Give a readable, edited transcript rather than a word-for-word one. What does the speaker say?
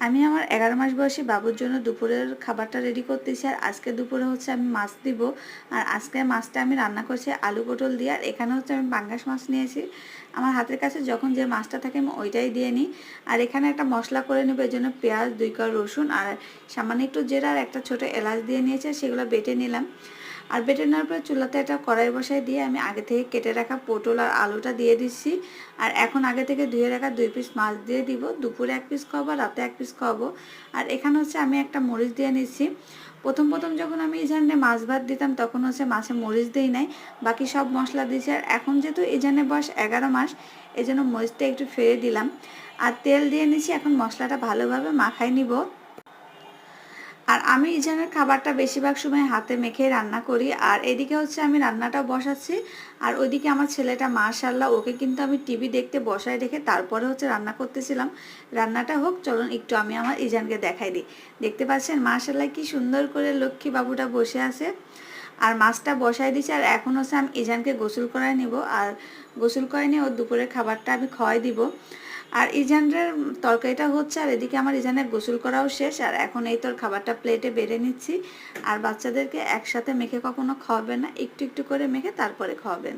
আমি আমার 11 মাস বয়সী বাবুর জন্য দুপুরের খাবারটা রেডি করতেছি। আর আজকে দুপুরে হচ্ছে আমি মাছ দিব। আর আজকে মাছটা আমি রান্না করছি আলু পটল দিয়ে। আর এখানে হচ্ছে আমি পাঙ্গাস মাছ নিয়েছি। আমার হাতের কাছে যখন যে মাছটা থাকে আমি ওইটাই দিয়ে নিই। আর এখানে একটা মশলা করে নেব, এর জন্য পেঁয়াজ, 2 কোয়া রসুন আর সামান্য একটু জিরা আর একটা ছোট এলাচ দিয়ে নিয়েছি, সেগুলো বেটে নিলাম। আর বেটে নেওয়ার পরে চুলাতে একটা কড়াই বসাই দিয়ে আমি আগে থেকে কেটে রাখা পটল আর আলুটা দিয়ে দিচ্ছি। আর এখন আগে থেকে ধুয়ে রাখা 2 পিস মাছ দিয়ে দিব। দুপুরে 1 পিস খাওয়াবো, রাতে 1 পিস খাওয়াবো। আর এখানে হচ্ছে আমি একটা মরিচ দিয়ে নিচ্ছি। প্রথম যখন আমি এই জানে মাছ ভাত দিতাম তখন হচ্ছে মাছে মরিচ দিই নাই, বাকি সব মশলা দিয়েছি। আর এখন যেহেতু এই জানে বয়স 11 মাস, এই জন্য মরিচটা একটু ফেলে দিলাম। আর তেল দিয়ে নিচ্ছি, এখন মশলাটা ভালোভাবে মাখাই নিব। আর আমি ইজানের খাবারটা বেশিরভাগ সময় হাতে মেখে রান্না করি। আর এদিকে হচ্ছে আমি রান্নাটা বসাচ্ছি। আর ওইদিকে আমার ছেলেটা মাশাআল্লাহ, ওকে কিন্তু আমি টিভি দেখতে বসায় রেখে তারপরে হচ্ছে রান্না করতেছিলাম। রান্নাটা হোক, চলুন একটু আমি আমার ইজানকে দেখাই দিই। দেখতে পাচ্ছেন মাশাআল্লাহ কি সুন্দর করে লক্ষ্মী বাবুটা বসে আছে। আর মাছটা বসাই দিয়েছি। আর এখন হচ্ছে আমি ইজানকে গোসল করাই নিব। আর গোসল করে নিয়ে ওর দুপুরের খাবারটা আমি খাওয়াই দিব। আর ইজানের তরকারিটা হচ্ছে, আর এদিকে আমার ইজানের গোসল করাও শেষ। আর এখন এই তোর খাবারটা প্লেটে বেড়ে নিচ্ছি। আর বাচ্চাদেরকে একসাথে মেখে কখনো খাওয়াবেন না, একটু একটু করে মেখে তারপরে খাওয়াবেন।